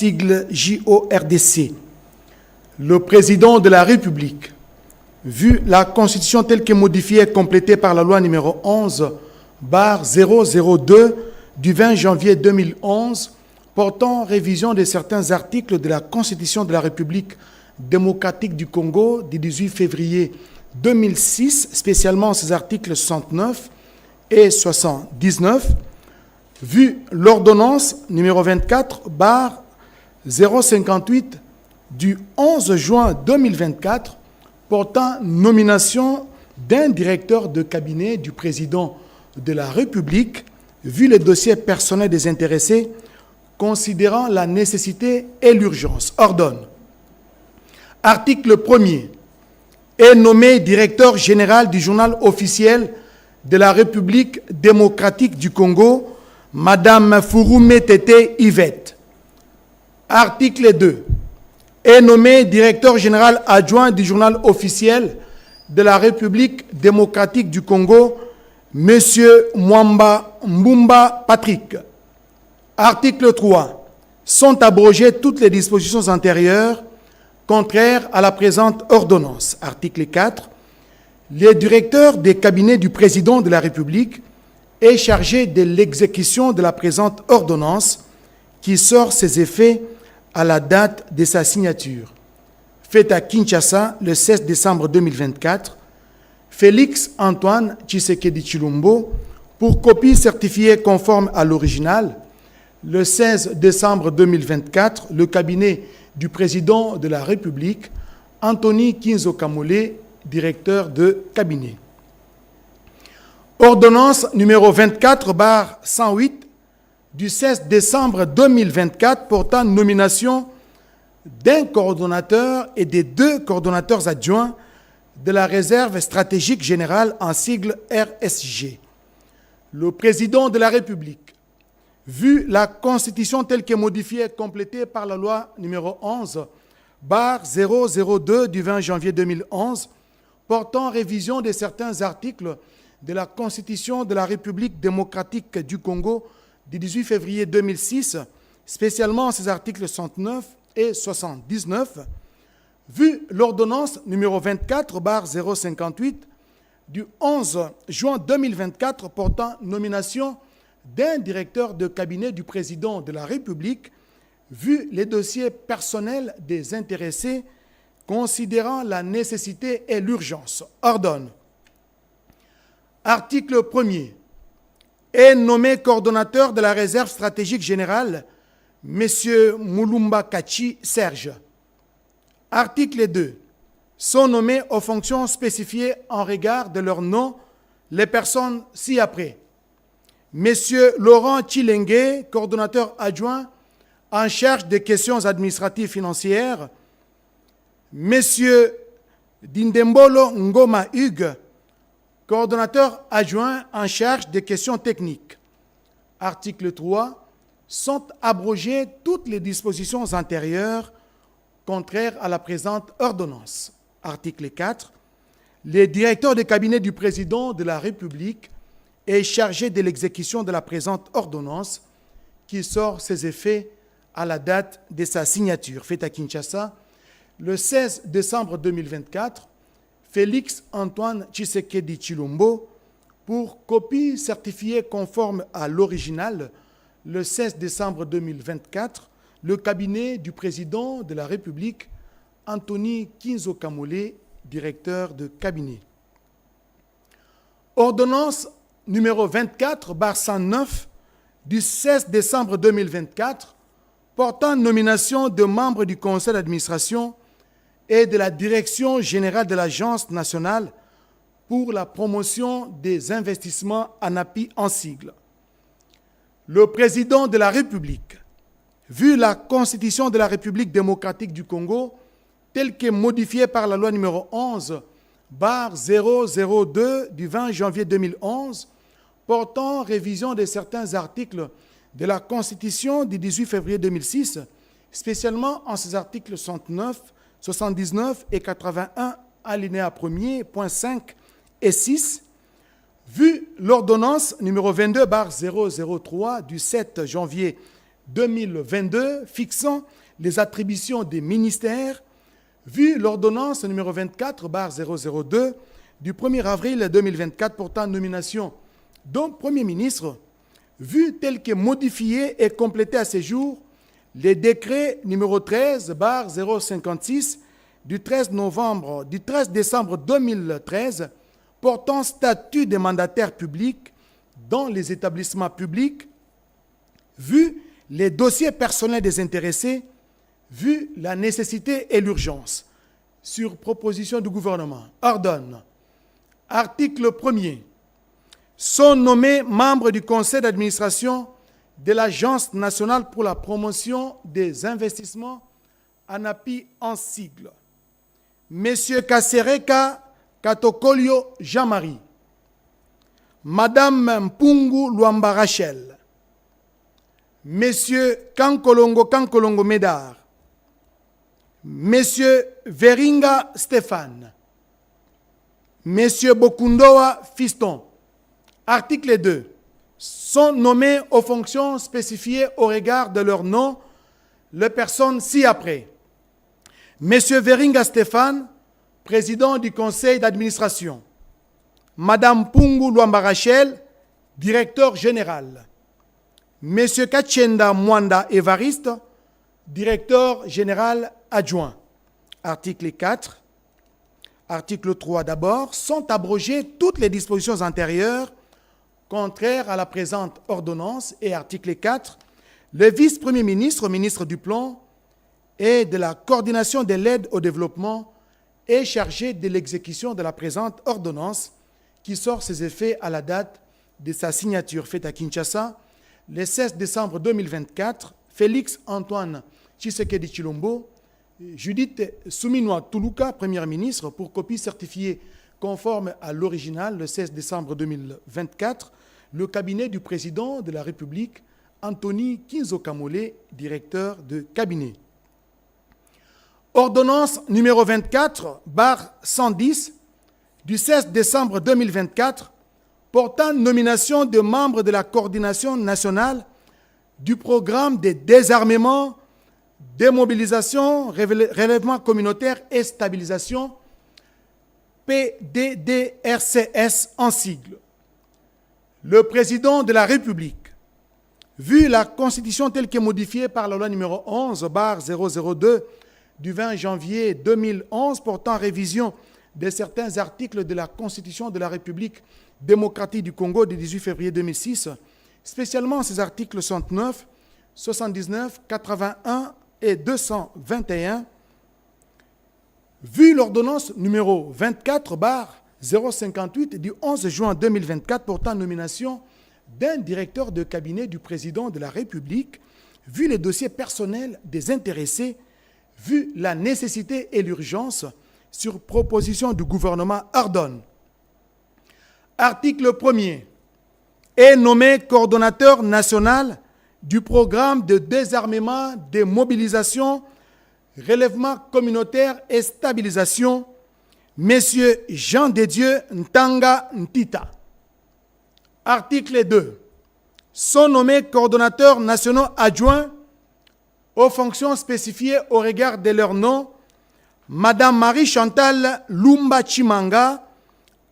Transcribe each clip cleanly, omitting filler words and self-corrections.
sigle JORDC. Le président de la République, vu la Constitution telle que modifiée et complétée par la loi numéro 11/002 du 20 janvier 2011, portant révision de certains articles de la Constitution de la République démocratique du Congo du 18 février 2006, spécialement ces articles 69 et 79, vu l'ordonnance numéro 24/058 du 11 juin 2024 portant nomination d'un directeur de cabinet du président de la République, vu les dossiers personnels des intéressés, considérant la nécessité et l'urgence, ordonne. Article 1er. Est nommé directeur général du journal officiel de la République démocratique du Congo, Madame Fouroumé Tété Yvette. Article 2. Est nommé directeur général adjoint du journal officiel de la République démocratique du Congo, Monsieur Mwamba Mbumba Patrick. Article 3. Sont abrogées toutes les dispositions antérieures contraires à la présente ordonnance. Article 4. Le directeur des cabinets du président de la République est chargé de l'exécution de la présente ordonnance qui sort ses effets à la date de sa signature. Faite à Kinshasa le 16 décembre 2024, Félix Antoine Tshisekedi Tshilombo, pour copie certifiée conforme à l'original, le 16 décembre 2024, le cabinet du président de la République, Anthony Kinzo Kamole, directeur de cabinet. Ordonnance numéro 24/108 du 16 décembre 2024 portant nomination d'un coordonnateur et des 2 coordonnateurs adjoints de la réserve stratégique générale en sigle RSG. Le président de la République, vu la Constitution telle que modifiée et complétée par la loi numéro 11/002 du 20 janvier 2011, portant révision de certains articles de la Constitution de la République démocratique du Congo du 18 février 2006, spécialement ces articles 69 et 79, vu l'ordonnance numéro 24/058 du 11 juin 2024 portant nomination d'un directeur de cabinet du président de la République, vu les dossiers personnels des intéressés, considérant la nécessité et l'urgence, ordonne. Article 1er. Est nommé coordonnateur de la réserve stratégique générale, M. Moulumba Kachi Serge. Article 2. Sont nommés aux fonctions spécifiées en regard de leur nom les personnes ci-après. M. Laurent Tchilengue, coordonnateur adjoint en charge des questions administratives financières. M. Dindembolo Ngoma Hugues, coordonnateur adjoint en charge des questions techniques. Article 3. Sont abrogées toutes les dispositions antérieures contraires à la présente ordonnance. Article 4. Le directeur de cabinet du président de la République est chargé de l'exécution de la présente ordonnance qui sort ses effets à la date de sa signature. Faite à Kinshasa, le 16 décembre 2024, Félix Antoine Tshisekedi Tshilombo, pour copie certifiée conforme à l'original, le 16 décembre 2024, le cabinet du président de la République, Anthony Kinzo Kamole, directeur de cabinet. Ordonnance numéro 24/109 du 16 décembre 2024, portant nomination de membres du conseil d'administration et de la direction générale de l'Agence nationale pour la promotion des investissements ANAPI en sigle. Le président de la République, vu la Constitution de la République démocratique du Congo, telle que modifiée par la loi numéro 11/002 du 20 janvier 2011, portant révision de certains articles de la Constitution du 18 février 2006, spécialement en ses articles 69, 79 et 81, alinéa 1er, point 5 et 6, vu l'ordonnance numéro 22/003 du 7 janvier 2022 fixant les attributions des ministères, vu l'ordonnance numéro 24/002 du 1er avril 2024 portant nomination d'un Premier ministre, vu tel que modifié et complété à ce jour les décrets numéro 13/056 du 13 décembre 2013 portant statut des mandataires publics dans les établissements publics, vu les dossiers personnels des intéressés, vu la nécessité et l'urgence, sur proposition du gouvernement, ordonne, article 1er, sont nommés membres du conseil d'administration de l'Agence nationale pour la promotion des investissements, ANAPI en sigle, M. Kasereka Katokolio Jean-Marie, Madame Mpungu Luamba Rachel, M. Kankolongo Médard, M. Veringa Stéphane, M. Bokundoa Fiston. Article 2. Sont nommés aux fonctions spécifiées au regard de leur nom les personnes ci-après. M. Veringa Stéphane, président du conseil d'administration. Madame Mpungu Luamba Rachel, directeur général. M. Kachenda Mwanda Évariste, directeur général adjoint. Article 4. Article 3 d'abord. Sont abrogées toutes les dispositions antérieures contraires à la présente ordonnance. Et article 4. Le vice-premier ministre, ministre du Plan et de la coordination de l'aide au développement est chargé de l'exécution de la présente ordonnance qui sort ses effets à la date de sa signature faite à Kinshasa le 16 décembre 2024. Félix Antoine Tshisekedi Tshilombo, Judith Suminwa Tuluka, première ministre, pour copie certifiée conforme à l'original le 16 décembre 2024, le cabinet du président de la République, Anthony Kinzo Kamole, directeur de cabinet. Ordonnance numéro 24/110 du 16 décembre 2024 portant nomination de membres de la coordination nationale du programme de désarmement, démobilisation, relèvement communautaire et stabilisation, PDDRCS en sigle. Le président de la République, vu la Constitution telle que modifiée par la loi numéro 11/002 du 20 janvier 2011 portant révision de certains articles de la Constitution de la République démocratique du Congo du 18 février 2006, spécialement ces articles 69, 79, 81 et 221, vu l'ordonnance numéro 24/058 du 11 juin 2024 portant nomination d'un directeur de cabinet du président de la République, vu les dossiers personnels des intéressés, vu la nécessité et l'urgence, sur proposition du gouvernement, ordonne. Article 1er. Est nommé coordonnateur national du programme de désarmement, démobilisation, relèvement communautaire et stabilisation, M. Jean de Dieu Ntanga Ntita. Article 2. Sont nommés coordonnateurs nationaux adjoints aux fonctions spécifiées au regard de leur nom, Madame Marie-Chantal Lumba Chimanga,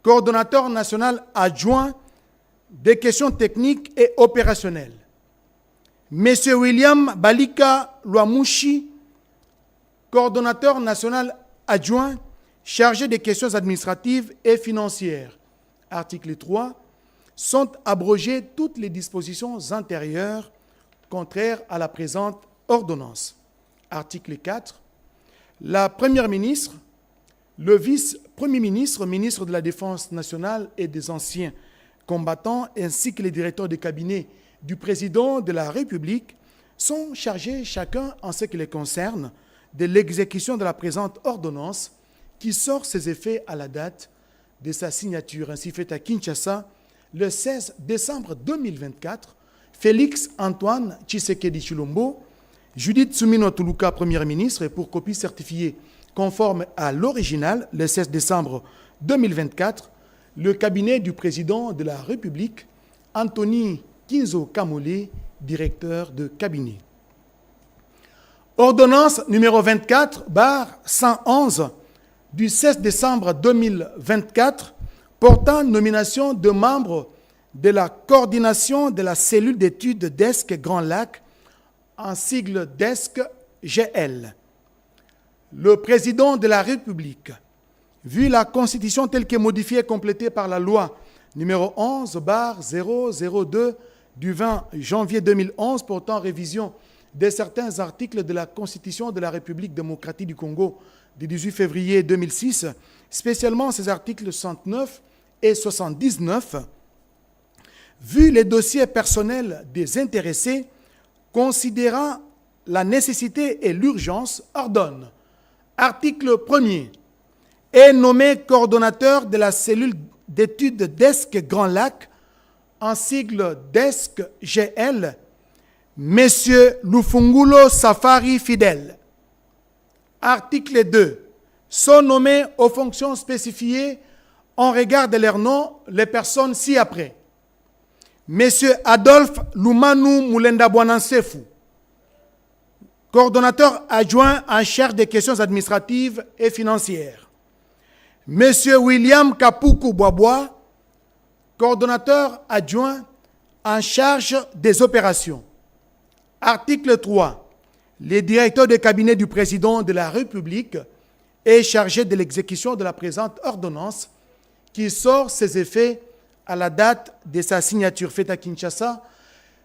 coordonnateur national adjoint des questions techniques et opérationnelles. M. William Balika Luamushi, coordonnateur national adjoint chargé des questions administratives et financières. Article 3. Sont abrogées toutes les dispositions antérieures contraires à la présente ordonnance. Article 4. La Première ministre, le vice-premier ministre, ministre de la Défense nationale et des anciens combattants, ainsi que les directeurs de cabinet du président de la République sont chargés, chacun en ce qui les concerne, de l'exécution de la présente ordonnance qui sort ses effets à la date de sa signature, ainsi faite à Kinshasa le 16 décembre 2024. Félix Antoine Tshisekedi Tshilombo, Judith Suminwa Tuluka, première ministre, et pour copie certifiée conforme à l'original le 16 décembre 2024, le cabinet du président de la République, Anthony Kinzo Kamole, directeur de cabinet. Ordonnance numéro 24/111 du 16 décembre 2024 portant nomination de membres de la coordination de la cellule d'études DESC Grand Lac, en sigle DESC-GL. Le président de la République, vu la Constitution telle que modifiée et complétée par la loi numéro 11/002 du 20 janvier 2011 portant révision de certains articles de la Constitution de la République démocratique du Congo du 18 février 2006, spécialement ces articles 69 et 79, vu les dossiers personnels des intéressés, considérant la nécessité et l'urgence, ordonne, article 1er, est nommé coordonnateur de la cellule d'études DESC Grand Lac, en sigle DESC-GL, M. Lufungulo Safari Fidèle. Article 2. Sont nommés aux fonctions spécifiées en regard de leur nom les personnes ci-après. M. Adolphe Lumanu Mulenda Bouanansefu, coordonnateur adjoint en charge des questions administratives et financières. M. William Kapuku Boaboa, coordonnateur adjoint en charge des opérations. Article 3. Le directeur de cabinet du président de la République est chargé de l'exécution de la présente ordonnance qui sort ses effets à la date de sa signature faite à Kinshasa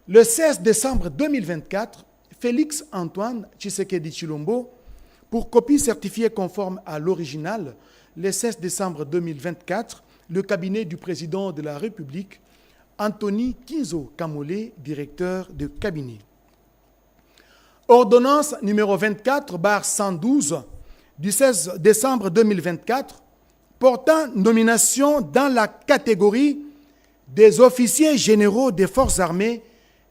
le 16 décembre 2024, Félix Antoine Tshisekedi Tshilombo, pour copie certifiée conforme à l'original, le 16 décembre 2024, le cabinet du président de la République, Anthony Kinzo Kamole, directeur de cabinet. Ordonnance numéro 24/112 du 16 décembre 2024 portant nomination dans la catégorie des officiers généraux des forces armées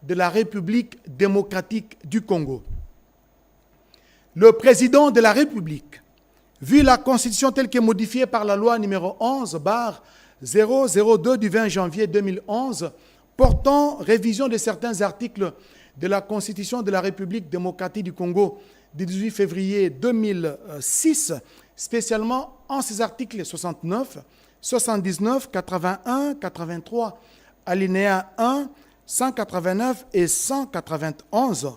de la République démocratique du Congo. Le président de la République, vu la Constitution telle que modifiée par la loi numéro 11/002 du 20 janvier 2011 portant révision de certains articles de la Constitution de la République démocratique du Congo du 18 février 2006, spécialement en ses articles 69, 79, 81, 83, alinéa 1, 189 et 191.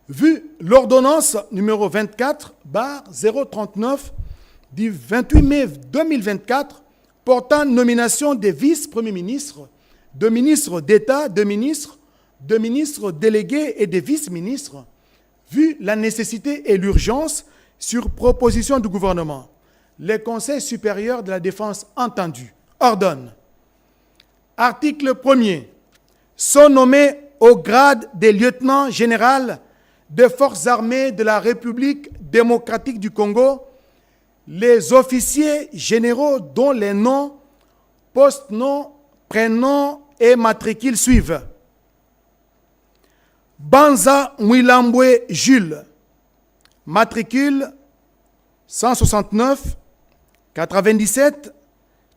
Vu l'ordonnance numéro 24/039 du 28 mai 2024 portant nomination des vice-premiers ministres, de ministres d'État, de ministres délégués et des vice-ministres, vu la nécessité et l'urgence sur proposition du gouvernement, le Conseil supérieur de la défense entendu ordonne. Article 1er. Sont nommés au grade des lieutenants généraux des forces armées de la République démocratique du Congo les officiers généraux dont les noms, post-noms, prénoms et matricules suivent. Banza Mwilambwe Jules, matricule 169 97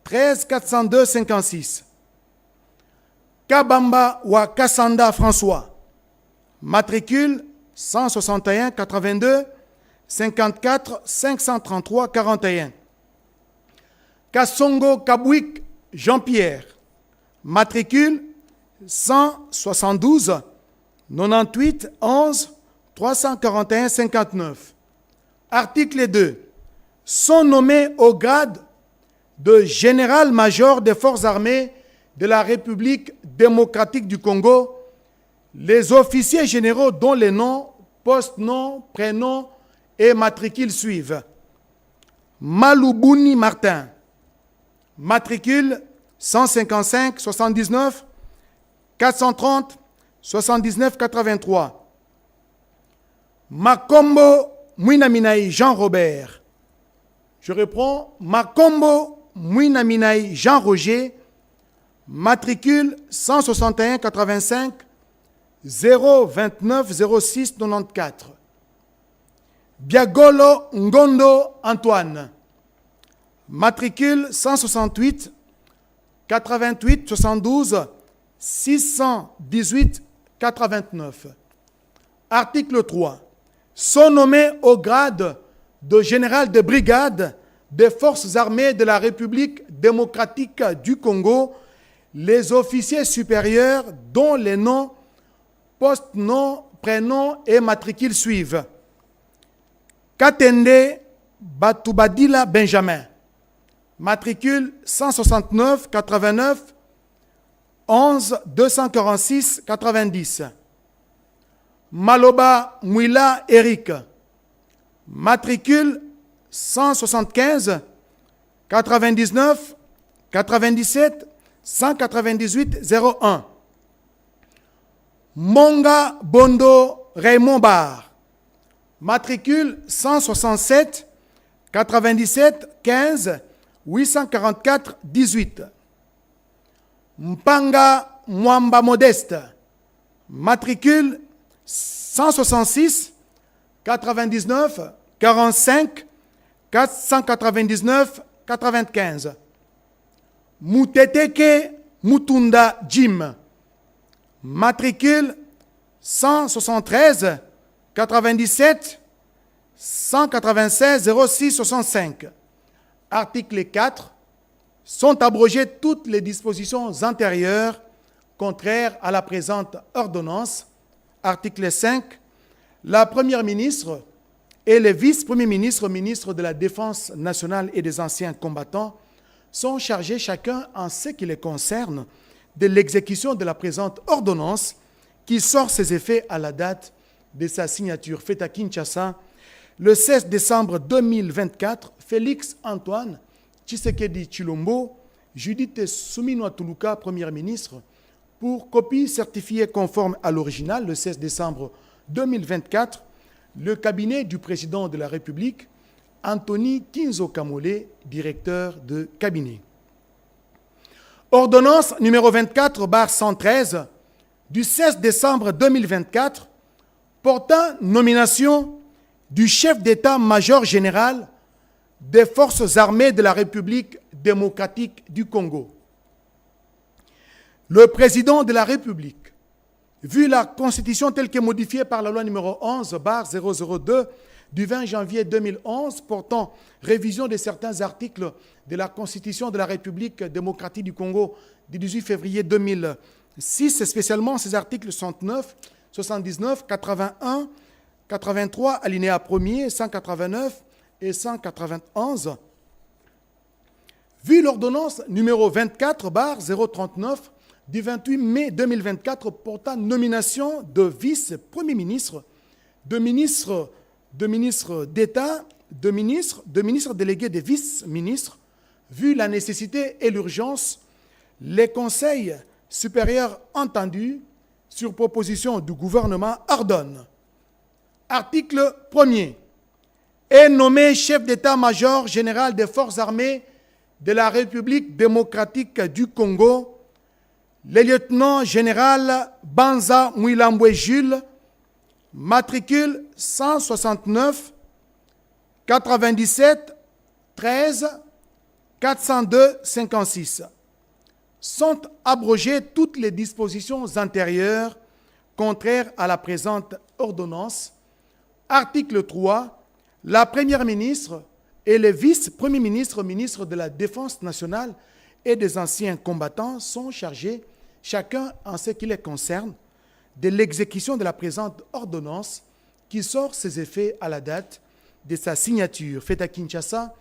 13 402 56. Kabamba Wakasanda François, matricule 161 82 54 533 41. Kassongo Kabouik Jean-Pierre, matricule 172 98 11 341 59. Article 2. Sont nommés au grade de général-major des forces armées de la République démocratique du Congo les officiers généraux dont les noms, post-noms, prénoms et matricules suivent. Maloubuni Martin, matricule 155 79 430 79 83. Makombo Mouinaminaï Jean-Robert. Je reprends. Makombo Mouinaminaï Jean-Roger, matricule 161 85 029 06 94. Biagolo Ngondo Antoine, matricule 168 88 72 618-89. Article 3. Sont nommés au grade de général de brigade des forces armées de la République démocratique du Congo les officiers supérieurs dont les noms, post-noms, prénoms et matricules suivent. Katende Batubadila Benjamin, matricule 169 89 11 246 90. Maloba Mouila Eric, matricule 175 99 97 198 01. Monga Bondo Raymond Bar, matricule 167 97 15 844 18. Mpanga Mwamba Modeste, matricule 166 99 45 499 95. Muteteke Mutunda Jim, matricule 173 97 196 06 65. Article 4. Sont abrogées toutes les dispositions antérieures contraires à la présente ordonnance. Article 5. La Première ministre et les vice-premiers ministres, ministres de la Défense nationale et des anciens combattants, sont chargés chacun en ce qui les concerne de l'exécution de la présente ordonnance qui sort ses effets à la date de sa signature faite à Kinshasa le 16 décembre 2024. Félix Antoine Tshisekedi Tshilombo, Judith Suminwa Tuluka, Première ministre, pour copie certifiée conforme à l'original le 16 décembre 2024, le cabinet du président de la République, Anthony Kinzo Kamole, directeur de cabinet. Ordonnance numéro 24/113 du 16 décembre 2024 portant nomination du chef d'état-major général des forces armées de la République démocratique du Congo. Le président de la République, vu la Constitution telle que modifiée par la loi numéro 11/002 du 20 janvier 2011 portant révision de certains articles de la Constitution de la République démocratique du Congo du 18 février 2006, spécialement ces articles 69, 79, 81, 83, alinéa 1er, 189 et 191. Vu l'ordonnance numéro 24/039 du 28 mai 2024 portant nomination de vice-premier ministre, de ministre d'État, de ministre délégué des vice-ministres, vu la nécessité et l'urgence, les conseils supérieurs entendus, sur proposition du gouvernement, ordonnent. Article 1er. Est nommé chef d'état-major général des forces armées de la République démocratique du Congo, le lieutenant général Banza Mouilambwe Jules, matricule 169 97 13 402 56. Sont abrogées toutes les dispositions antérieures contraires à la présente ordonnance. Article 3. La Première ministre et les vice-premiers ministres, ministres de la Défense nationale et des anciens combattants sont chargés, chacun en ce qui les concerne, de l'exécution de la présente ordonnance qui sort ses effets à la date de sa signature faite à Kinshasa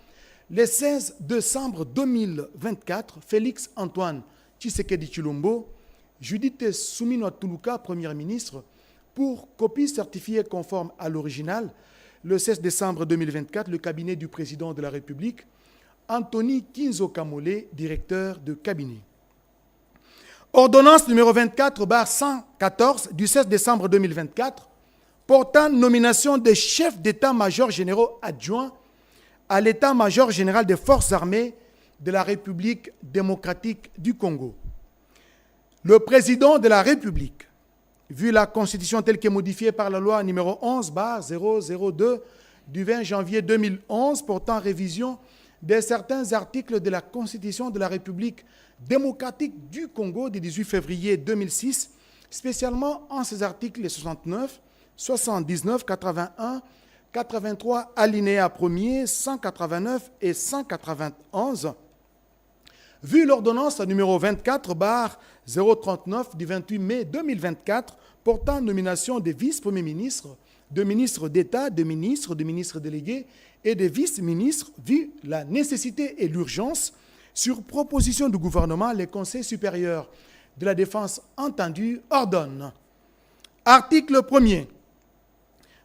le 16 décembre 2024. Félix Antoine Tshisekedi Tshilombo, Judith Suminwa Tuluka, Première ministre, pour copie certifiée conforme à l'original le 16 décembre 2024, le cabinet du président de la République, Anthony Kinzo Kamole, directeur de cabinet. Ordonnance numéro 24/114 du 16 décembre 2024 portant nomination des chefs d'état-major généraux adjoints à l'état-major général des forces armées de la République démocratique du Congo. Le président de la République, vu la Constitution telle que modifiée par la loi numéro 11/002 du 20 janvier 2011 portant révision de certains articles de la Constitution de la République démocratique du Congo du 18 février 2006, spécialement en ses articles 69, 79, 81, 83, alinéa 1er, 189 et 191, vu l'ordonnance numéro 24/039 du 28 mai 2024 portant nomination des vice-premiers ministres, de ministres d'État, de ministres délégués et de vice-ministres, vu la nécessité et l'urgence, sur proposition du gouvernement, le Conseil supérieur de la défense entendu ordonne. Article 1er.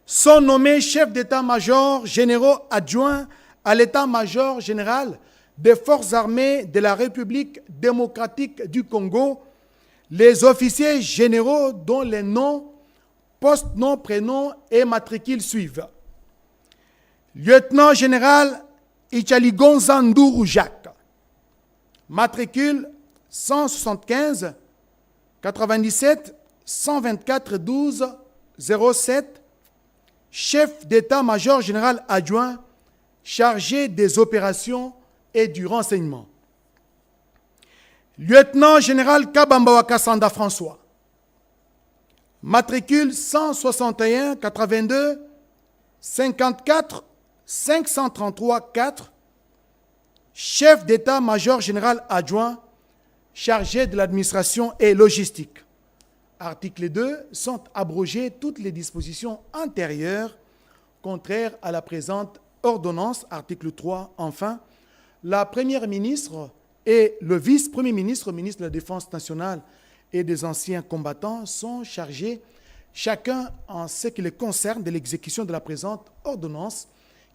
Sont nommés chefs d'état-major généraux adjoints à l'état-major général des forces armées de la République démocratique du Congo, les officiers généraux dont les noms, postes, noms, prénoms et matricules suivent. Lieutenant général Ichaligonza Ndourou Jacques, matricule 175 97 124 12 07, chef d'état-major général adjoint chargé des opérations et du renseignement. Lieutenant général Kabamba Kassanda François, matricule 161 82 54 533 4, chef d'état-major général adjoint chargé de l'administration et logistique. Article 2. Sont abrogées toutes les dispositions antérieures contraires à la présente ordonnance. Article 3. Enfin, la première ministre et le vice-premier ministre, ministre de la Défense nationale et des anciens combattants, sont chargés, chacun en ce qui les concerne, de l'exécution de la présente ordonnance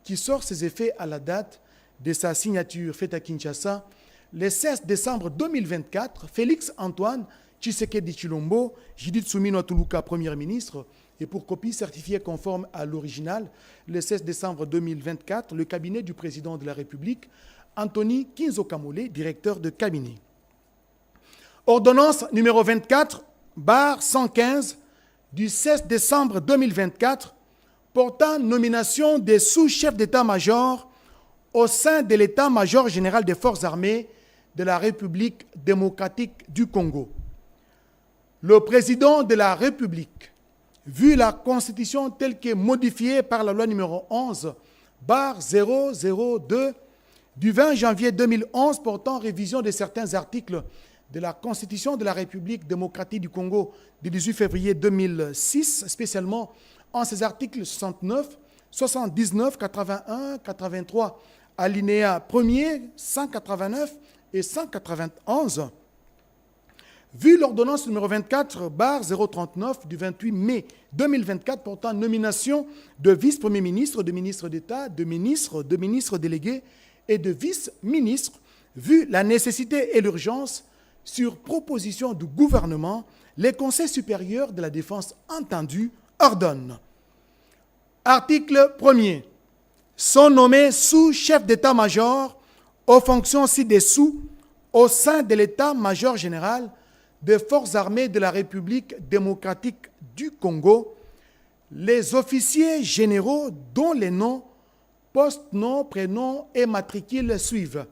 qui sort ses effets à la date de sa signature faite à Kinshasa le 16 décembre 2024. Félix Antoine Tshisekedi Tshilombo, Judith Suminwa Tuluka, Premier ministre, et pour copie certifiée conforme à l'original, le 16 décembre 2024, le cabinet du président de la République, Anthony Kinzo Kamole, directeur de cabinet. Ordonnance numéro 24/115 du 16 décembre 2024 portant nomination des sous-chefs d'état-major au sein de l'état-major général des forces armées de la République démocratique du Congo. Le président de la République, vu la Constitution telle que modifiée par la loi numéro 11/002 du 20 janvier 2011 portant révision de certains articles de la Constitution de la République démocratique du Congo du 18 février 2006, spécialement en ses articles 69, 79, 81, 83, alinéa 1er, 189 et 191, vu l'ordonnance numéro 24/039 du 28 mai 2024 portant nomination de vice-premier ministre, de ministre d'État, de ministres délégués et de vice-ministres, vu la nécessité et l'urgence, sur proposition du gouvernement, les conseils supérieurs de la défense entendu ordonnent. Article 1er. Sont nommés sous-chefs d'état-major aux fonctions ci-dessous au sein de l'état-major général des forces armées de la République démocratique du Congo, les officiers généraux dont les noms, postes, noms, prénoms et matricules suivent.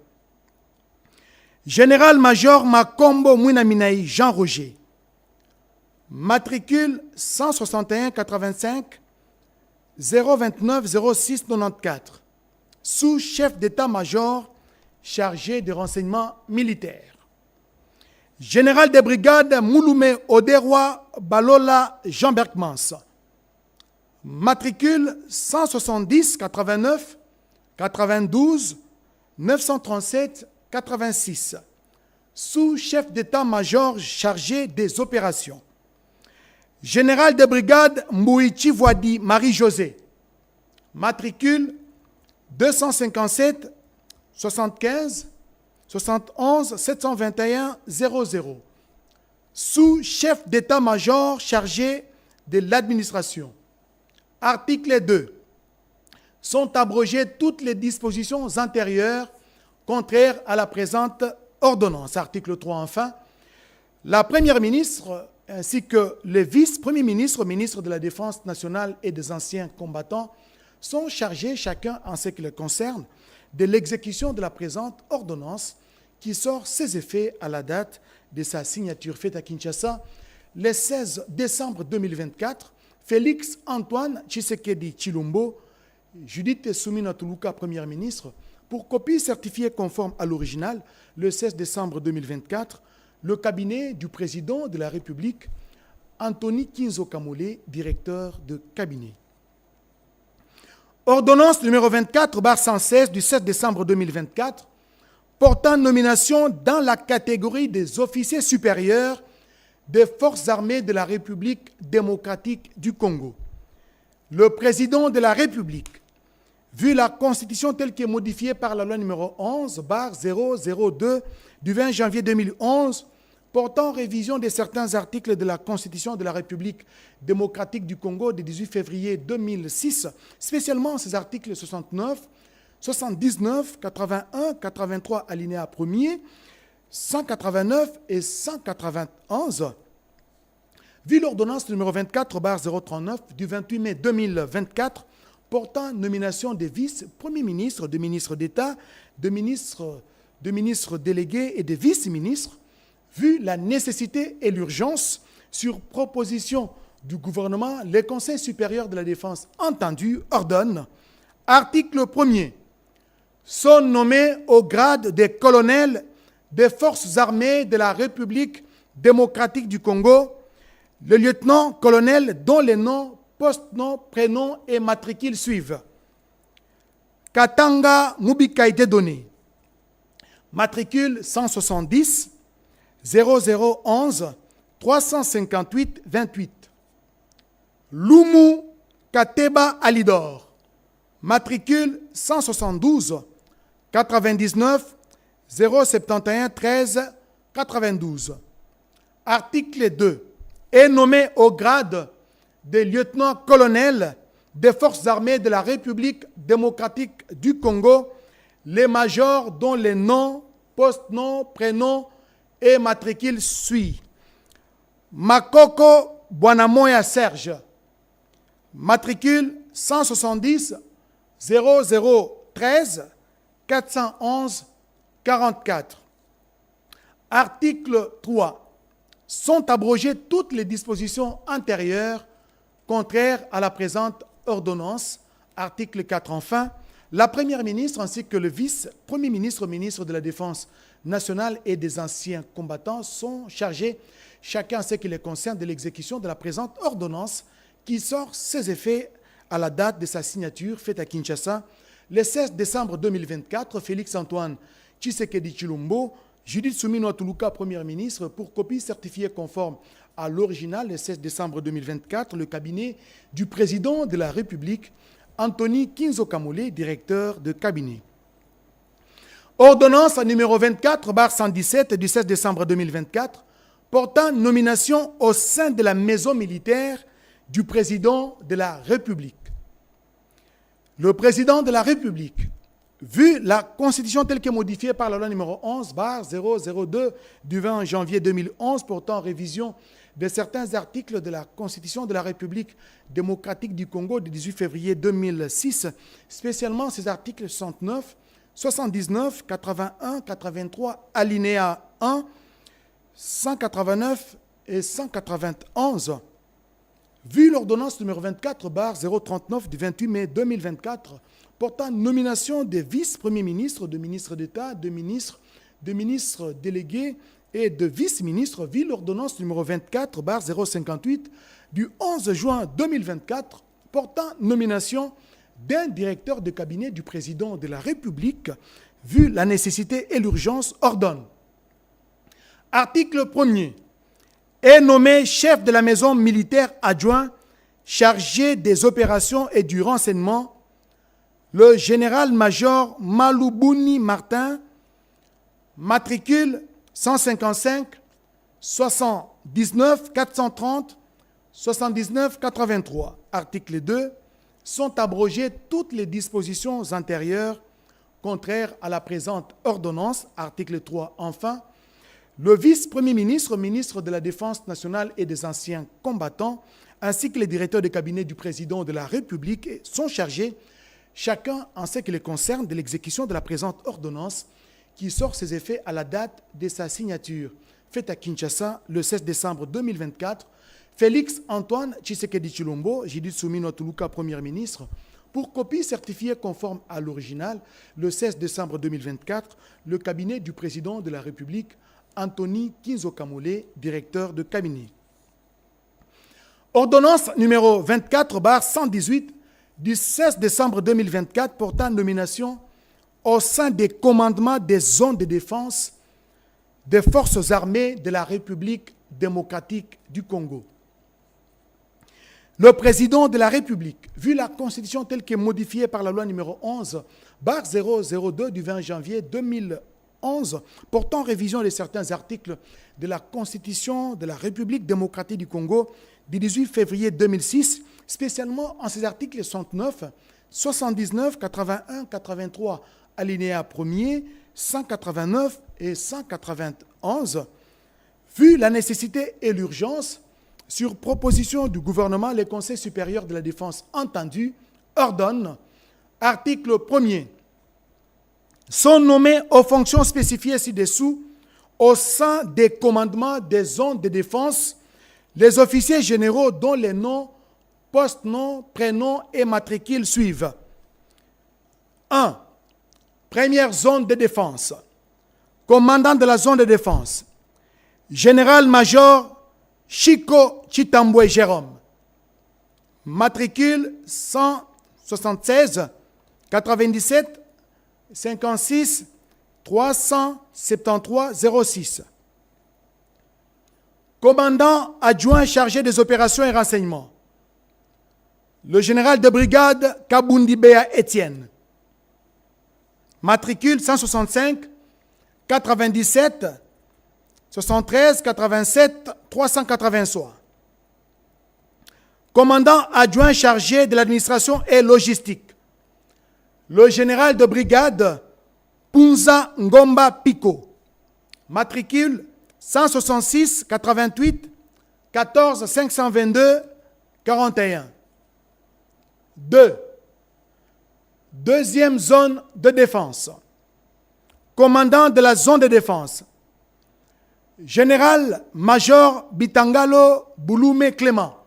Général-major Makombo Mwinaminaï Jean-Roger, matricule 161 85 029 06 94, sous-chef d'état-major chargé des renseignements militaires. Général des brigades Mouloumé Oderwa Balola Jean Berkmans, matricule 170 89 92 937 86, sous-chef d'état-major chargé des opérations. Général de brigade Mbouichi Voadi Marie-Josée, matricule 257 75 71 721 00, sous-chef d'état-major chargé de l'administration. Article 2. Sont abrogées toutes les dispositions antérieures contraires à la présente ordonnance. Article 3 enfin. La première ministre ainsi que les vice-premiers ministres, ministres de la Défense nationale et des anciens combattants sont chargés, chacun en ce qui les concerne, de l'exécution de la présente ordonnance qui sort ses effets à la date de sa signature faite à Kinshasa le 16 décembre 2024. Félix Antoine Tshisekedi Tshilombo, Judith Suminwa Tuluka, Première ministre, pour copie certifiée conforme à l'original le 16 décembre 2024, le cabinet du président de la République, Anthony Kinzo Kamole, directeur de cabinet. Ordonnance numéro 24/116 du 7 décembre 2024, portant nomination dans la catégorie des officiers supérieurs des forces armées de la République démocratique du Congo. Le président de la République, vu la Constitution telle qu'elle est modifiée par la loi numéro 11/002 du 20 janvier 2011, portant révision de certains articles de la Constitution de la République démocratique du Congo du 18 février 2006, spécialement ces articles 69, 79, 81, 83 alinéa 1er, 189 et 191, vu l'ordonnance numéro 24/039 du 28 mai 2024 portant nomination des vice-premiers ministres, de ministres d'État, de ministres délégués et de vice-ministres, vu la nécessité et l'urgence, sur proposition du gouvernement, le Conseil supérieur de la défense entendu ordonne, article 1er, sont nommés au grade des colonels des forces armées de la République démocratique du Congo, le lieutenant-colonel dont les noms, post-noms, prénoms et matricules suivent. Katanga Mubikaïté donné. Matricule 170 0011 358 28. Lumu Kateba Alidor. Matricule 172 99 071 13 92. Article 2. Est nommé au grade de lieutenant-colonel des forces armées de la République démocratique du Congo, les majors dont les noms, post-noms, prénoms et matricules suivent. Makoko Bwanamoya Serge, matricule 170 0013 411 44. Article 3. Sont abrogées toutes les dispositions antérieures contraires à la présente ordonnance. Article 4. Enfin, la Première ministre ainsi que le vice-premier ministre, ministre de la Défense nationale et des anciens combattants sont chargés, chacun en ce qui les concerne, de l'exécution de la présente ordonnance qui sort ses effets à la date de sa signature faite à Kinshasa le 16 décembre 2024. Félix Antoine Tshisekedi Tshilombo, Judith Suminwa Tuluka, Première ministre, pour copie certifiée conforme à l'original le 16 décembre 2024, le cabinet du président de la République, Anthony Kinzo Kamole, directeur de cabinet. Ordonnance numéro 24/117 du 16 décembre 2024, portant nomination au sein de la maison militaire du président de la République. Le président de la République, vu la Constitution telle qu'elle est modifiée par la loi numéro 11/002 du 20 janvier 2011 portant révision de certains articles de la Constitution de la République démocratique du Congo du 18 février 2006, spécialement ces articles 69, 79, 81, 83, alinéa 1, 189 et 191, vu l'ordonnance numéro 24/039 du 28 mai 2024 portant nomination des vice-premiers ministres, de ministres d'État, de ministres délégués et de vice-ministres, vu l'ordonnance numéro 24/058 du 11 juin 2024 portant nomination d'un directeur de cabinet du président de la République, vu la nécessité et l'urgence, ordonne. Article 1er. Est nommé chef de la maison militaire adjoint chargé des opérations et du renseignement le général-major Malubuni Martin, matricule 155 79 430 79 83. Article 2. Sont abrogées toutes les dispositions antérieures contraires à la présente ordonnance. Article 3. Enfin, le vice-premier ministre, ministre de la Défense nationale et des anciens combattants, ainsi que les directeurs de cabinet du président de la République sont chargés, chacun en ce qui les concerne, de l'exécution de la présente ordonnance qui sort ses effets à la date de sa signature, faite à Kinshasa le 16 décembre 2024, Félix Antoine Tshisekedi Tshilombo, Judith Suminwa Tuluka, Premier ministre, pour copie certifiée conforme à l'original, le 16 décembre 2024, le cabinet du président de la République, Anthony Kinzo Kamole, directeur de cabinet. Ordonnance numéro 24/118 du 16 décembre 2024 portant nomination au sein des commandements des zones de défense des forces armées de la République démocratique du Congo. Le président de la République, vu la Constitution telle qu'elle est modifiée par la loi numéro 11/002 du 20 janvier 2011, portant révision de certains articles de la Constitution de la République démocratique du Congo du 18 février 2006, spécialement en ses articles 69, 79, 81, 83, alinéa 1er, 189 et 191, vu la nécessité et l'urgence, sur proposition du gouvernement, le Conseil supérieur de la défense entendu ordonne, article 1er, sont nommés aux fonctions spécifiées ci-dessous au sein des commandements des zones de défense les officiers généraux dont les noms, post-noms, prénoms et matricules suivent. 1. Première zone de défense. Commandant de la zone de défense. Général-major Chico Chitambwe Jérôme. Matricule 176 97 56 373 06. Commandant adjoint chargé des opérations et renseignements. Le général de brigade Kabundibea Étienne. Matricule 165 97 73 87 383. Commandant adjoint chargé de l'administration et logistique. Le général de brigade Punza Ngomba Pico. Matricule 166 88 14 522 41. 2. Deuxième zone de défense. Commandant de la zone de défense. Général-major Bitangalo Bouloumé Clément.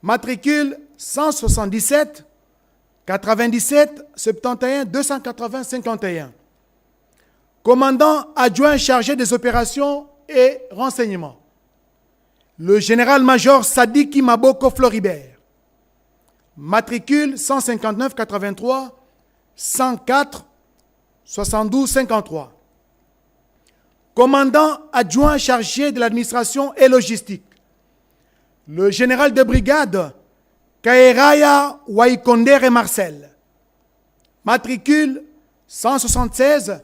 Matricule 177 97 71 280 51. Commandant adjoint chargé des opérations et renseignements. Le général-major Sadiki Maboko Floribert. Matricule 159 83 104 72 53. Commandant adjoint chargé de l'administration et logistique. Le général de brigade Kaeraya Waikondere Marcel. Matricule 176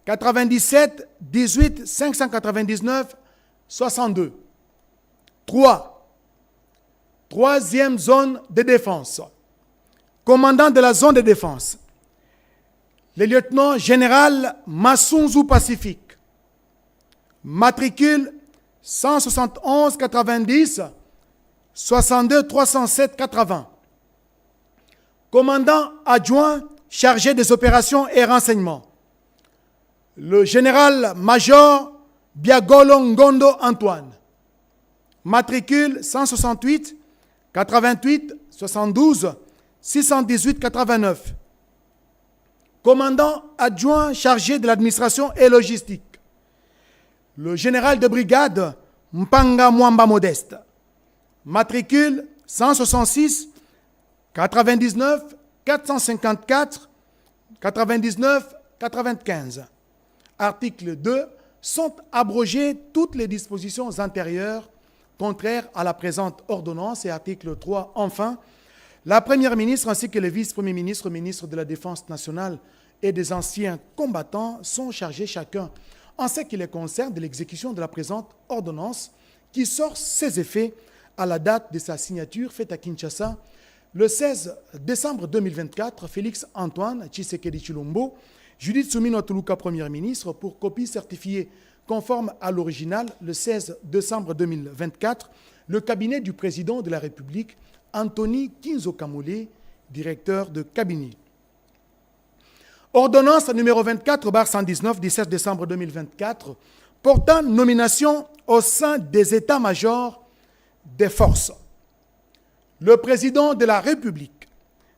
97 18 599 62. 3. Troisième zone de défense. Commandant de la zone de défense. Le lieutenant général Massunzu Pacifique. Matricule 171 90 62 307 80. Commandant adjoint chargé des opérations et renseignements. Le général-major Biagolo Ngondo Antoine. Matricule 168 88 72 618 89. Commandant adjoint chargé de l'administration et logistique. Le général de brigade Mpanga Mwamba Modeste. Matricule 166 99 454 99 95. Article 2. Sont abrogées toutes les dispositions antérieures contraires à la présente ordonnance. Et article 3. Enfin, la Première ministre ainsi que le vice-premier ministre, ministre de la Défense nationale et des anciens combattants sont chargés chacun en ce qui les concerne de l'exécution de la présente ordonnance qui sort ses effets à la date de sa signature faite à Kinshasa le 16 décembre 2024. Félix Antoine Tshisekedi Tshilombo, Judith Suminwa Tuluka, Premier ministre, pour copie certifiée conforme à l'original le 16 décembre 2024, le cabinet du président de la République, Anthony Kinzo Kamole, directeur de cabinet. Ordonnance numéro 24/119 du 16 décembre 2024 portant nomination au sein des états-majors des forces. Le président de la République,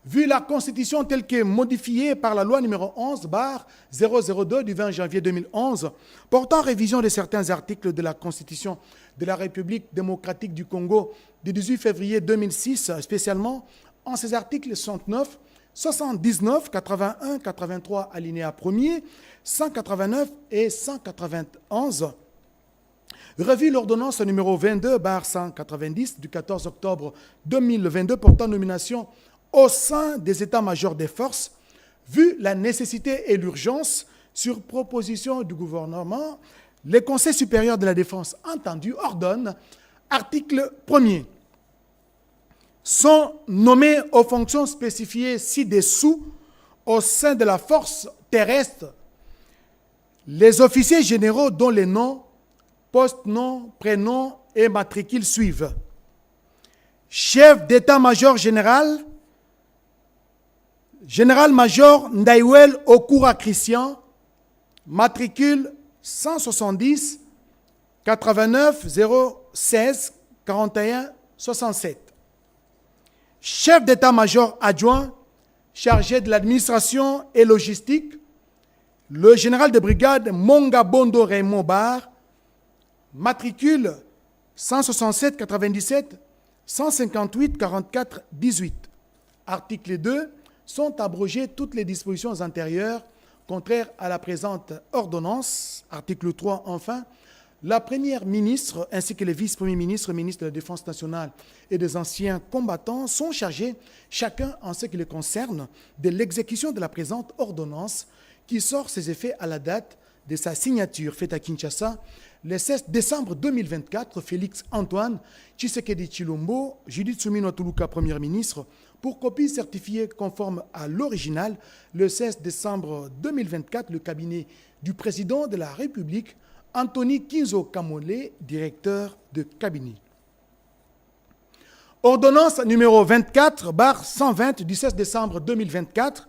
vu la Constitution telle que modifiée par la loi numéro 11/002 du 20 janvier 2011, portant révision de certains articles de la Constitution de la République démocratique du Congo du 18 février 2006, spécialement en ses articles 69, 79, 81, 83 alinéa 1er, 189 et 191, revu l'ordonnance numéro 22/190 du 14 octobre 2022 portant nomination au sein des états-majors des forces, vu la nécessité et l'urgence, sur proposition du gouvernement, le Conseil supérieur de la défense entendu ordonne, article 1er, sont nommés aux fonctions spécifiées ci-dessous au sein de la force terrestre les officiers généraux dont les noms, post-noms, prénoms et matricules suivent. Chef d'état-major général, général-major Ndaiwel Okura Christian, matricule 170 89 016 41 67. Chef d'état-major adjoint, chargé de l'administration et logistique, le général de brigade Monga Bondo Raymond Bar, matricule 167 97 158 44 18. Article 2. Sont abrogées toutes les dispositions antérieures contraires à la présente ordonnance. Article 3. Enfin, la première ministre ainsi que les vice-premiers ministres, ministres de la Défense nationale et des anciens combattants sont chargés, chacun en ce qui les concerne, de l'exécution de la présente ordonnance qui sort ses effets à la date de sa signature faite à Kinshasa le 16 décembre 2024. Félix Antoine Tshisekedi Tshilombo, Judith Suminwa Tuluka, Premier ministre, pour copie certifiée conforme à l'original, le 16 décembre 2024, le cabinet du président de la République, Anthony Kinzo Kamole, directeur de cabinet. Ordonnance numéro 24/120 du 16 décembre 2024,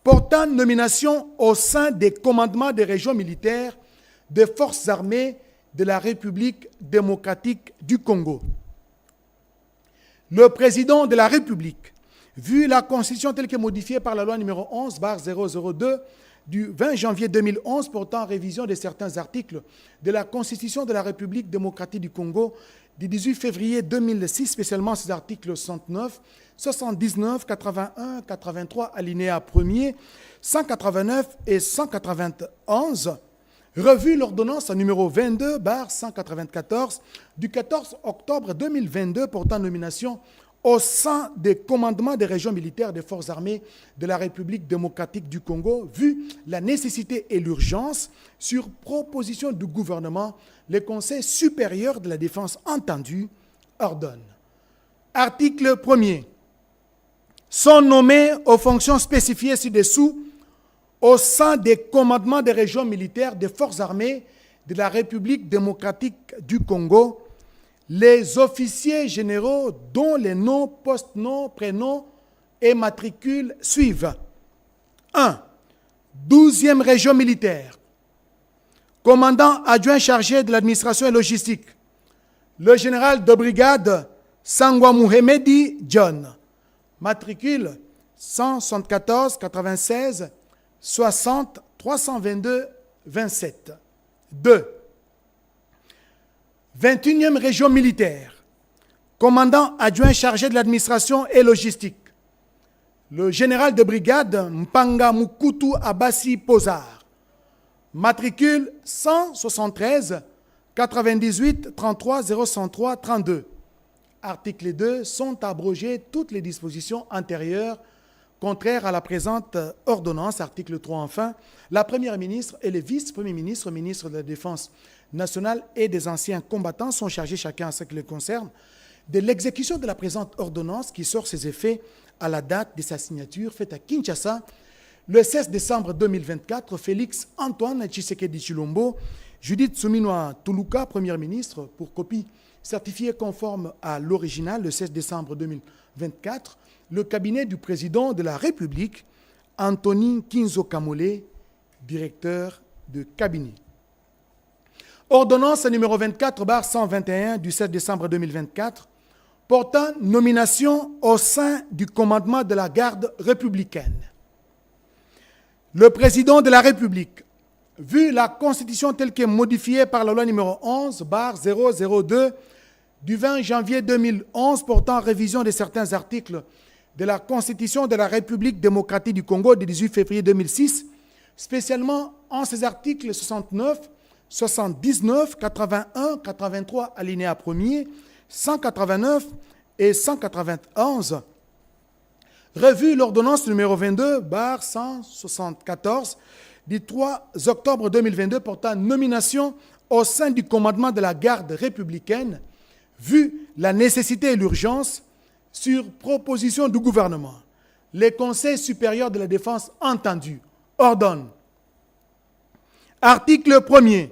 portant nomination au sein des commandements des régions militaires des forces armées de la République démocratique du Congo. Le président de la République, vu la Constitution telle que modifiée par la loi numéro 11/002 du 20 janvier 2011 portant révision de certains articles de la Constitution de la République démocratique du Congo du 18 février 2006, spécialement ces articles 69, 79, 81, 83, alinéa 1er, 189 et 191, revu l'ordonnance numéro 22/194 du 14 octobre 2022 portant nomination au sein des commandements des régions militaires des forces armées de la République démocratique du Congo, vu la nécessité et l'urgence, sur proposition du gouvernement, le Conseil supérieur de la défense entendu ordonne. Article 1er. Sont nommés aux fonctions spécifiées ci-dessous au sein des commandements des régions militaires des forces armées de la République démocratique du Congo, les officiers généraux dont les noms, post-noms, prénoms et matricules suivent. 1. 12e région militaire. Commandant adjoint chargé de l'administration et logistique, le général de brigade Sangwa Muhemedi John, matricule 174 96 60 322 27. 2. 21e région militaire. Commandant adjoint chargé de l'administration et logistique, le général de brigade Mpanga Mukutu Abassi Pozar, matricule 173 98 33 003 32. Article 2. Sont abrogées toutes les dispositions antérieures contraires à la présente ordonnance. Article 3. Enfin, la première ministre et les vice-premiers ministres, ministres de la Défense nationale et des anciens combattants sont chargés, chacun en ce qui les concerne, de l'exécution de la présente ordonnance qui sort ses effets à la date de sa signature faite à Kinshasa le 16 décembre 2024. Félix Antoine Tshisekedi Tshilombo, Judith Suminwa Tuluka, Premier ministre, pour copie certifiée conforme à l'original le 16 décembre 2024, le cabinet du président de la République, Anthony Kinzo Kamole, directeur de cabinet. Ordonnance numéro 24/121 du 7 décembre 2024 portant nomination au sein du commandement de la garde républicaine. Le président de la République, vu la Constitution telle qu'elle est modifiée par la loi numéro 11/002 du 20 janvier 2011 portant révision de certains articles de la Constitution de la République démocratique du Congo du 18 février 2006, spécialement en ses articles 69, 79, 81, 83, alinéa 1er, 189 et 191, revu l'ordonnance numéro 22/174 du 3 octobre 2022 portant nomination au sein du commandement de la garde républicaine, vu la nécessité et l'urgence, sur proposition du gouvernement, les conseils supérieurs de la défense entendus ordonnent. Article 1er.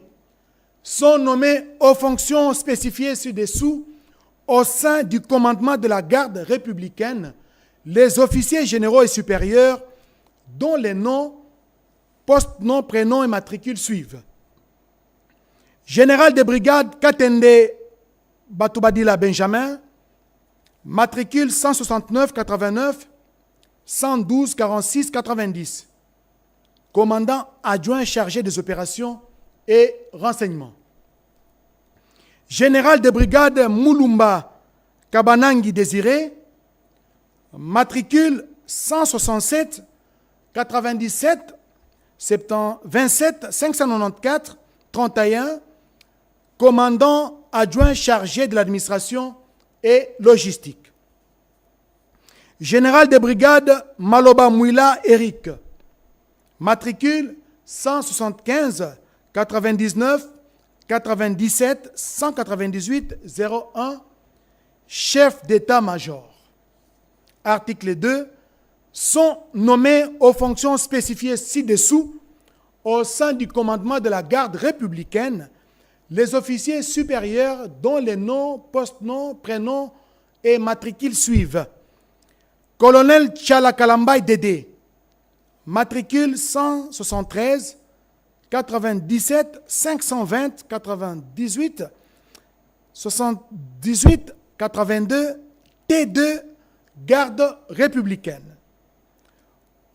Sont nommés aux fonctions spécifiées ci-dessous au sein du commandement de la garde républicaine les officiers généraux et supérieurs dont les noms, post-noms, prénoms et matricules suivent. Général de brigade Katende Batoubadila Benjamin, matricule 169 89 112 46 90. Commandant adjoint chargé des opérations et renseignements. Général de brigade Moulumba Kabanangi Désiré, matricule 167 97 27 594 31, commandant adjoint chargé de l'administration et logistique. Général de brigade Maloba Mouila Eric, matricule 175 99 97 198 01, chef d'état-major. Article 2. Sont nommés aux fonctions spécifiées ci-dessous au sein du commandement de la garde républicaine les officiers supérieurs dont les noms, post-noms, prénoms et matricules suivent. Colonel Tchalakalambay Dédé, matricule 173 97 520 98 78 82 T2 garde républicaine.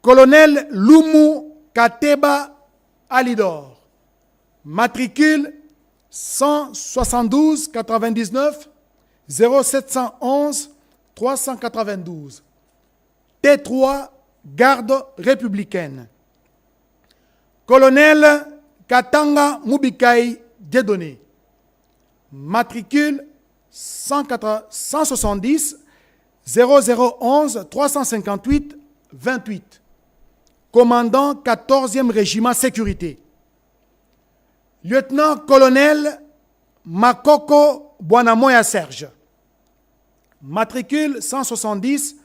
Colonel Lumu Kateba Alidor, matricule 172 99 0711 392 T3 garde républicaine. Colonel Katanga Mubikai Dieudonné, matricule 170 0011 358 28, commandant 14e régiment sécurité. Lieutenant-colonel Makoko Bwanamoya Serge, matricule 170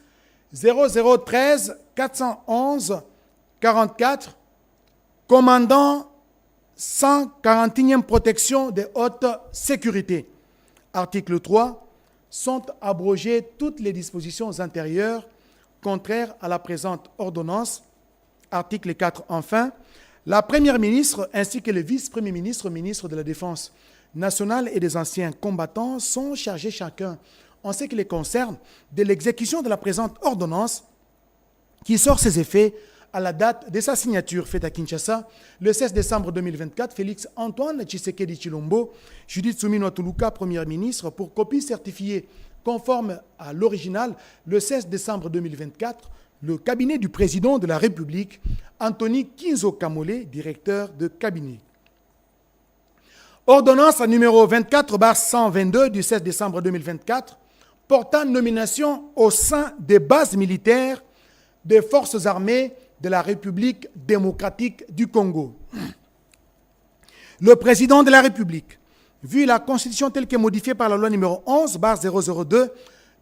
0013 411 44, commandant 141e protection de haute sécurité. Article 3. Sont abrogées toutes les dispositions antérieures contraires à la présente ordonnance. Article 4. Enfin, la Première ministre ainsi que le vice-premier ministre, ministre de la Défense nationale et des anciens combattants sont chargés chacun, en ce qui les concerne, de l'exécution de la présente ordonnance qui sort ses effets à la date de sa signature faite à Kinshasa, le 16 décembre 2024, Félix Antoine Tshisekedi Tshilombo, Judith Suminwa Tuluka, Premier ministre, pour copie certifiée conforme à l'original, le 16 décembre 2024, le cabinet du président de la République, Anthony Kinzo Kamole, directeur de cabinet. Ordonnance numéro 24/122 du 16 décembre 2024, portant nomination au sein des bases militaires des forces armées de la République démocratique du Congo. Le président de la République, vu la Constitution telle qu'elle est modifiée par la loi numéro 11/002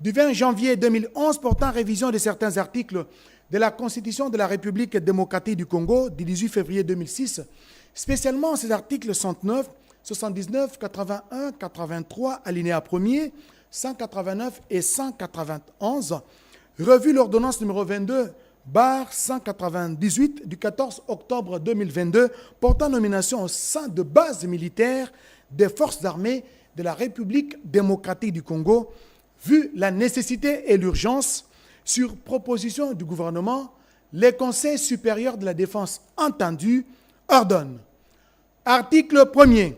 du 20 janvier 2011 portant révision de certains articles de la Constitution de la République démocratique du Congo du 18 février 2006, spécialement ces articles 69, 79, 81, 83, alinéa 1er, 189 et 191, revu l'ordonnance numéro 22 barre 198 du 14 octobre 2022 portant nomination au sein de bases militaires des forces armées de la République démocratique du Congo, vu la nécessité et l'urgence, sur proposition du gouvernement, les conseils supérieurs de la défense entendus ordonnent. Article 1er.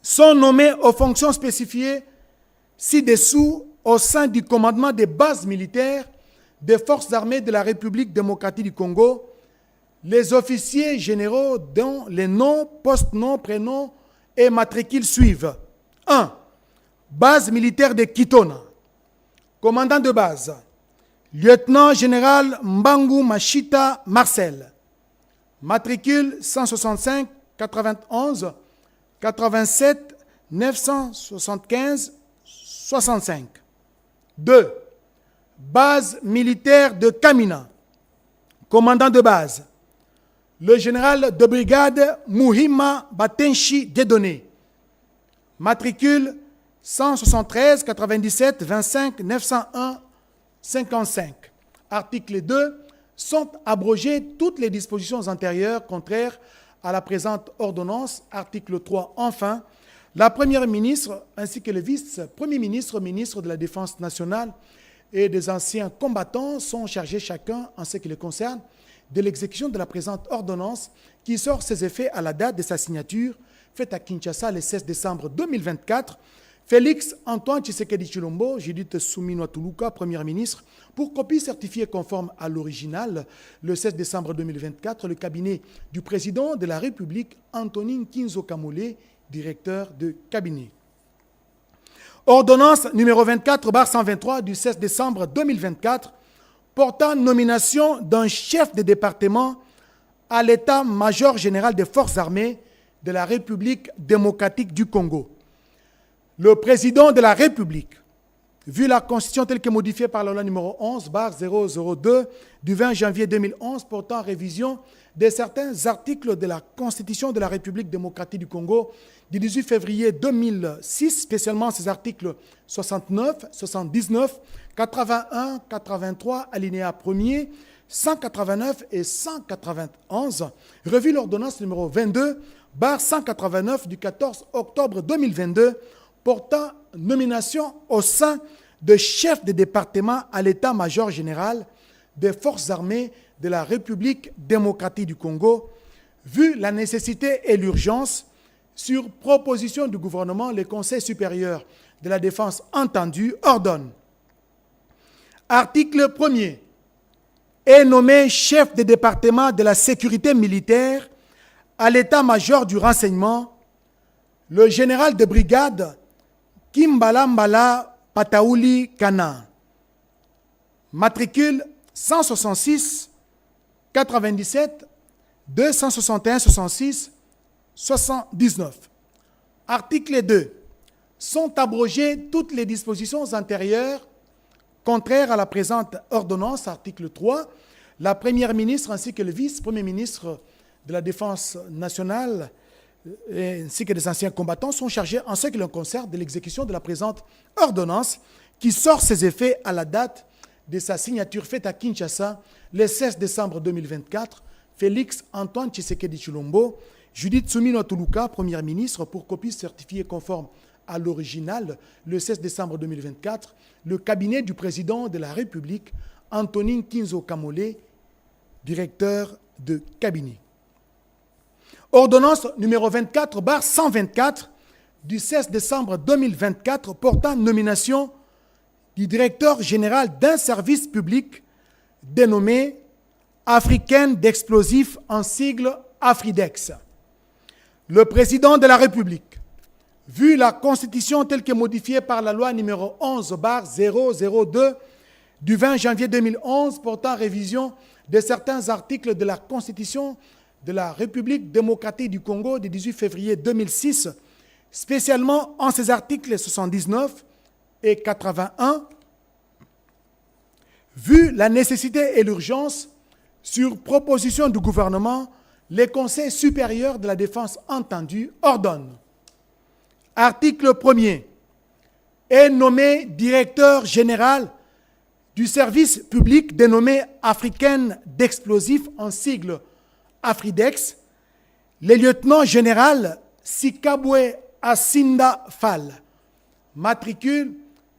Sont nommés aux fonctions spécifiées ci-dessous au sein du commandement des bases militaires des forces armées de la République démocratique du Congo, les officiers généraux dont les noms, post-noms, prénoms et matricules suivent. 1. Base militaire de Kitona. Commandant de base, lieutenant général Mbangu Machita Marcel. Matricule 165 91 87 975 65. 2. Base militaire de Kamina. Commandant de base, le général de brigade Muhima Batenshi Dedone. Matricule 173 97 25 901 55. Article 2. Sont abrogées toutes les dispositions antérieures contraires à la présente ordonnance. Article 3. Enfin, la Première ministre ainsi que le vice-premier ministre, ministre de la Défense nationale et des anciens combattants sont chargés chacun, en ce qui les concerne, de l'exécution de la présente ordonnance qui sort ses effets à la date de sa signature, faite à Kinshasa le 16 décembre 2024. Félix Antoine Tshisekedi Tshilombo, Judith Suminwa Tuluka, Premier ministre, pour copie certifiée conforme à l'original, le 16 décembre 2024, le cabinet du président de la République, Antonin Kinzo Kamole, directeur de cabinet. Ordonnance numéro 24/123 du 16 décembre 2024, portant nomination d'un chef de département à l'état-major général des forces armées de la République démocratique du Congo. Le président de la République, vu la Constitution telle que modifiée par la loi numéro 11/002 du 20 janvier 2011 portant révision de certains articles de la Constitution de la République démocratique du Congo du 18 février 2006, spécialement ces articles 69, 79, 81, 83, alinéa 1er, 189 et 191, revu l'ordonnance numéro 22/189 du 14 octobre 2022 portant nomination au sein de chef de département à l'état-major général des forces armées de la République démocratique du Congo, vu la nécessité et l'urgence, sur proposition du gouvernement, le Conseil supérieur de la défense entendu ordonne. Article 1er. Est nommé chef de département de la sécurité militaire à l'état-major du renseignement le général de brigade Kimbala Mbala Pataouli Kana. Matricule 166 97 261 66 79. Article 2. Sont abrogées toutes les dispositions antérieures contraires à la présente ordonnance. Article 3. La Première ministre ainsi que le vice-premier ministre de la Défense nationale ainsi que des anciens combattants sont chargés en ce qui les concerne de l'exécution de la présente ordonnance qui sort ses effets à la date de sa signature faite à Kinshasa le 16 décembre 2024. Félix Antoine Tshisekedi Tshilombo, Judith Suminwa Tuluka, Premier ministre, pour copie certifiée conforme à l'original le 16 décembre 2024, le cabinet du président de la République, Antonin Kinzo Kamole, directeur de cabinet. Ordonnance numéro 24/124 du 16 décembre 2024 portant nomination du directeur général d'un service public dénommé Africaine d'explosifs en sigle Afridex. Le président de la République, vu la Constitution telle que modifiée par la loi numéro 11/002 du 20 janvier 2011 portant révision de certains articles de la Constitution de la République démocratique du Congo du 18 février 2006, spécialement en ses articles 79 et 81, vu la nécessité et l'urgence, sur proposition du gouvernement, les conseils supérieurs de la défense entendus ordonnent. Article 1er. Est nommé directeur général du service public dénommé Africaine d'explosifs, en sigle Afridex, le lieutenant-général Sikabwe Asinda Fall, matricule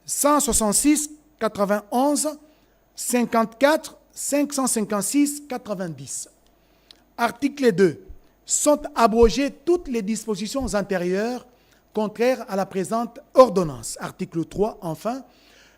166 91 54 556 90. Article 2. Sont abrogées toutes les dispositions antérieures contraires à la présente ordonnance. Article 3. Enfin,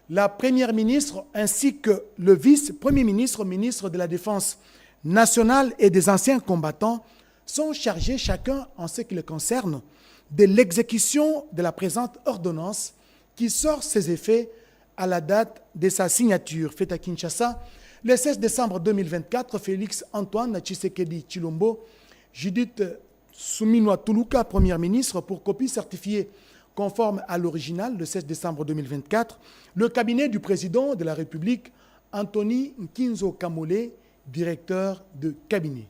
la Première ministre ainsi que le vice-premier ministre, ministre de la Défense nationale et des anciens combattants sont chargés chacun en ce qui les concerne de l'exécution de la présente ordonnance qui sort ses effets à la date de sa signature, faite à Kinshasa, le 16 décembre 2024, Félix Antoine Tshisekedi Tshilombo, Judith Suminwa Tuluka, Première ministre, pour copie certifiée conforme à l'original, le 16 décembre 2024, le cabinet du président de la République, Anthony Nkinzo Kamole, directeur de cabinet.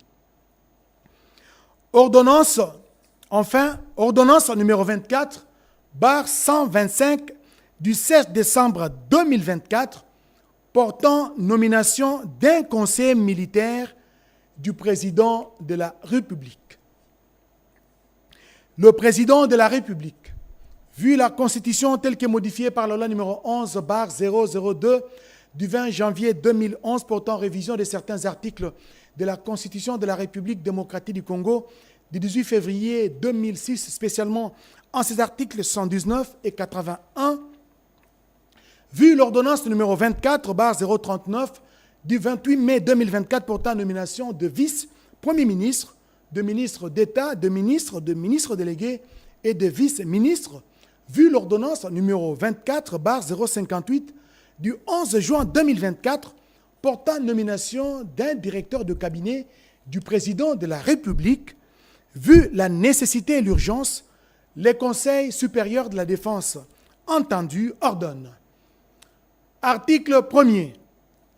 Ordonnance, enfin, ordonnance numéro 24, barre 125 du 16 décembre 2024, portant nomination d'un conseiller militaire du président de la République. Le président de la République, vu la Constitution telle que modifiée par la loi numéro 11/002 du 20 janvier 2011 portant révision de certains articles de la Constitution de la République démocratique du Congo du 18 février 2006, spécialement en ses articles 119 et 81, vu l'ordonnance numéro 24/039 du 28 mai 2024 portant nomination de vice-premier ministre, de ministre d'État, de ministre délégué et de vice-ministre, vu l'ordonnance numéro 24/058 du 11 juin 2024 portant nomination d'un directeur de cabinet du président de la République, vu la nécessité et l'urgence, les conseils supérieurs de la défense entendus ordonnent. Article 1er.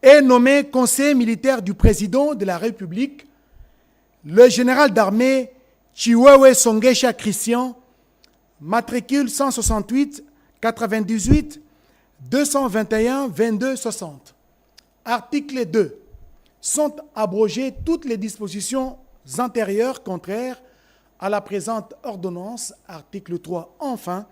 Est nommé conseiller militaire du président de la République le général d'armée Chiwewe Songesha Christian, matricule 168 98 221 22 60. Article 2. Sont abrogées toutes les dispositions antérieures contraires à la présente ordonnance. Article 3. Enfin,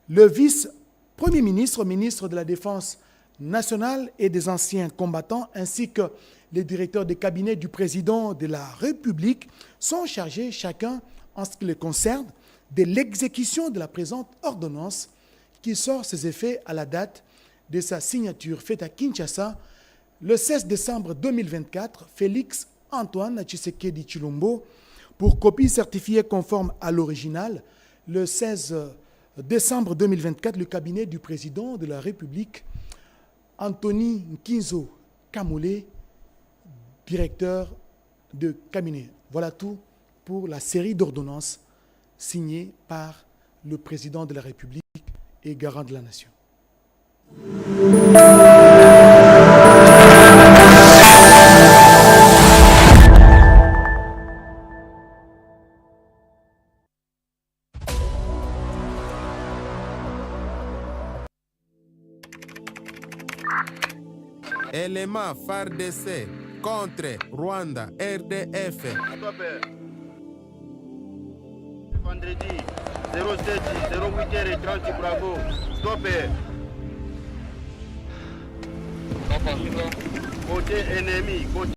le vice-premier ministre, ministre de la Défense nationale et des anciens combattants, ainsi que les directeurs de cabinet du président de la République sont chargés chacun, en ce qui les concerne, de l'exécution de la présente ordonnance qui sort ses effets à la date de sa signature faite à Kinshasa le 16 décembre 2024, Félix Antoine Tshisekedi Tshilombo, pour copie certifiée conforme à l'original, le 16 décembre 2024, le cabinet du président de la République, Anthony Nkinzo Kamole, directeur de cabinet. Voilà tout pour la série d'ordonnances signées par le président de la République et garant de la nation. Élément FARDC contre Rwanda, RDF. Vendredi 08h30, bravo. Stop. Côté ennemi, côté